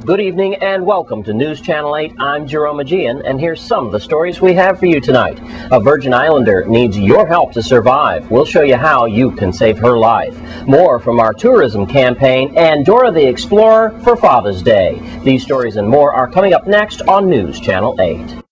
Good evening and welcome to News Channel 8. I'm Jerome Aegean, and here's some of the stories we have for you tonight. A Virgin Islander needs your help to survive. We'll show you how you can save her life. More from our tourism campaign and Dora the Explorer for Father's Day. These stories and more are coming up next on News Channel 8.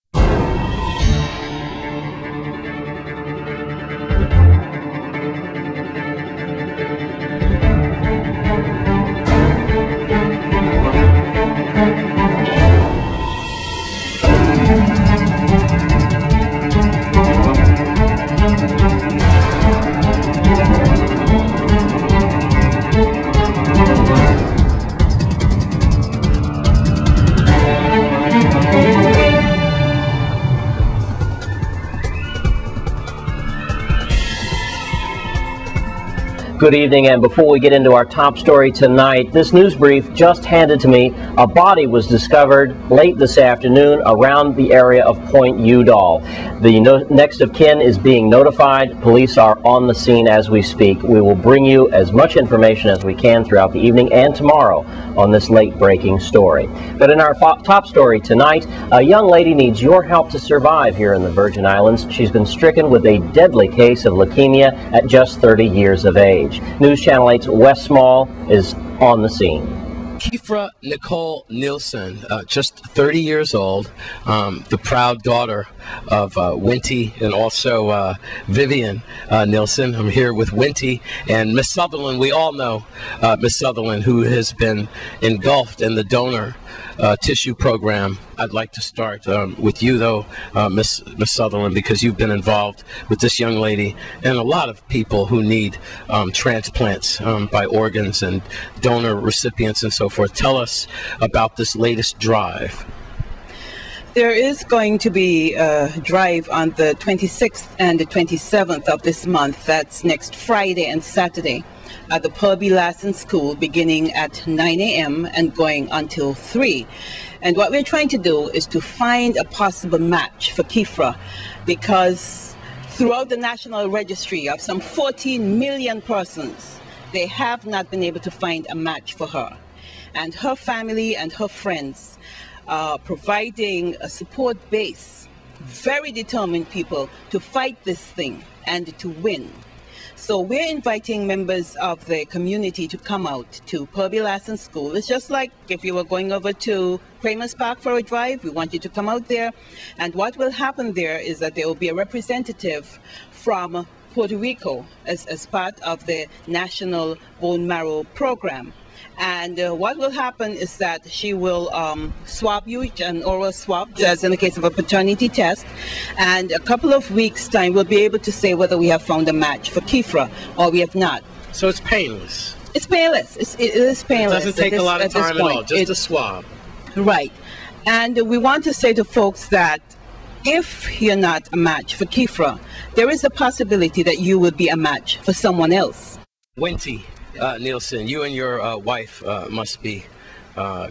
Good evening, and before we get into our top story tonight, this news brief just handed to me. A body was discovered late this afternoon around the area of Point Udall. The next of kin is being notified. Police are on the scene as we speak. We will bring you as much information as we can throughout the evening and tomorrow on this late-breaking story. But in our top story tonight, a young lady needs your help to survive here in the Virgin Islands. She's been stricken with a deadly case of leukemia at just 30 years of age. News Channel 8's Wes Small is on the scene. Kifra Nicole Nielsen, just 30 years old, the proud daughter of Winty and also Vivian Nielsen. I'm here with Winty and Miss Sutherland. We all know Miss Sutherland, who has been engulfed in the donor tissue program. I'd like to start with you, though, Miss Sutherland, because you've been involved with this young lady and a lot of people who need transplants by organs and donor recipients and so forth. Tell us about this latest drive. There is going to be a drive on the 26th and the 27th of this month. That's next Friday and Saturday at the Purby Lassen School, beginning at 9 a.m. and going until 3. And what we're trying to do is to find a possible match for Kifra, because throughout the national registry of some 14 million persons, they have not been able to find a match for her. And her family and her friends are providing a support base, very determined people to fight this thing and to win. So we're inviting members of the community to come out to Purby Lassen School. It's just like if you were going over to Kramer's Park for a drive. We want you to come out there. And what will happen there is that there will be a representative from Puerto Rico as part of the National Bone Marrow Program. And what will happen is that she will swab you, an oral swab, as in the case of a paternity test. And a couple of weeks' time, we'll be able to say whether we have found a match for Kifra or we have not. So it's painless? It's painless. It is painless. It doesn't take a lot of time at all, just a swab. Right. And we want to say to folks that if you're not a match for Kifra, there is a possibility that you will be a match for someone else. Winty Nielsen, you and your wife must be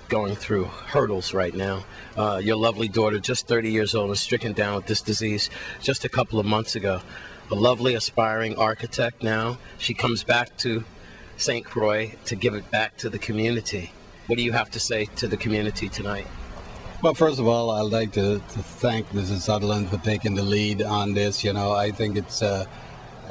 going through hurdles right now. Your lovely daughter, just 30 years old, was stricken down with this disease just a couple of months ago. A lovely, aspiring architect now. She comes back to St. Croix to give it back to the community. What do you have to say to the community tonight? Well, first of all, I'd like to thank Mrs. Sutherland for taking the lead on this. You know, I think it's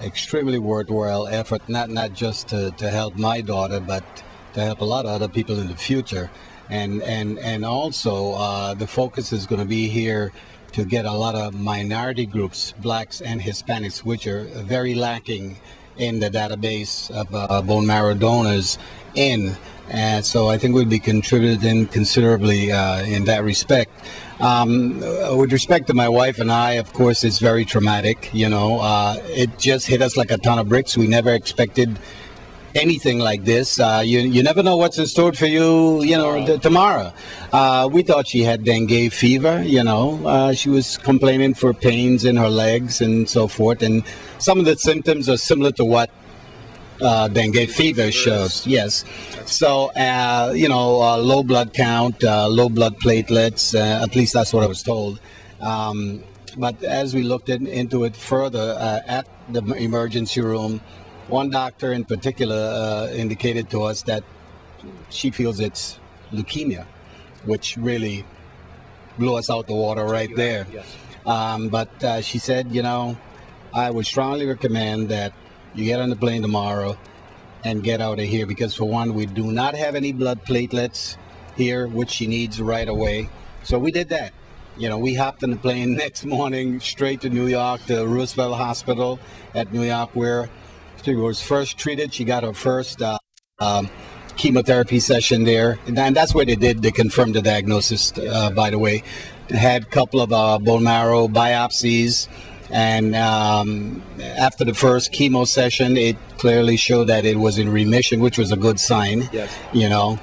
extremely worthwhile effort, not just to help my daughter, but to help a lot of other people in the future. And also the focus is going to be here to get a lot of minority groups, blacks and Hispanics, which are very lacking in the database of bone marrow donors in. And so I think we'll be contributing considerably in that respect. With respect to my wife and I, of course, it's very traumatic. You know, it just hit us like a ton of bricks. We never expected anything like this. You never know what's in store for you, you know, tomorrow. We thought she had dengue fever, you know. She was complaining for pains in her legs and so forth. And some of the symptoms are similar to what dengue fever shows. Yes. So, you know, low blood count, low blood platelets, at least that's what I was told. But as we looked into it further at the emergency room, one doctor in particular indicated to us that she feels it's leukemia. which really blew us out the water right there. Yes. But she said, you know, I would strongly recommend that you get on the plane tomorrow and get out of here, because for one, we do not have any blood platelets here, which she needs right away. So we did that. You know, we hopped on the plane next morning straight to New York, to Roosevelt Hospital at New York, where she was first treated. She got her first chemotherapy session there, and that's where they confirmed the diagnosis, by the way. They had a couple of bone marrow biopsies, and after the first chemo session, it clearly showed that it was in remission, which was a good sign. Yes. You know,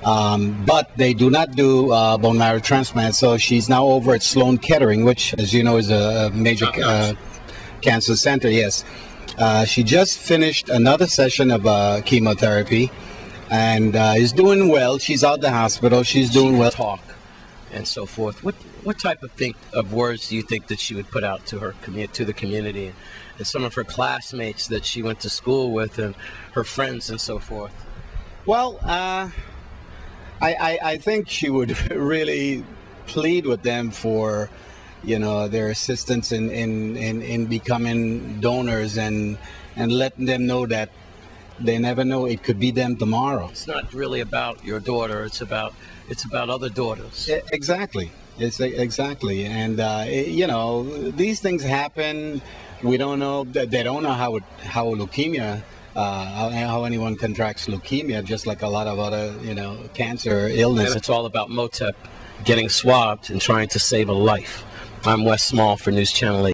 but they do not do bone marrow transplant, so she's now over at Sloan Kettering, which, as you know, is a major cancer center. Yes. She just finished another session of chemotherapy, and is doing well. She's out the hospital. She's doing well. Talk and so forth. What type of words do you think that she would put out to her to the community, and some of her classmates that she went to school with, and her friends and so forth? Well, I think she would really plead with them for, you know, their assistance in becoming donors, and letting them know that they never know, it could be them tomorrow. It's not really about your daughter. It's about other daughters. Exactly. It's exactly. And you know, these things happen. We don't know. They don't know how leukemia, how anyone contracts leukemia, just like a lot of other, you know, cancer illness. And it's all about MOTEP getting swabbed and trying to save a life. I'm Wes Small for News Channel 8.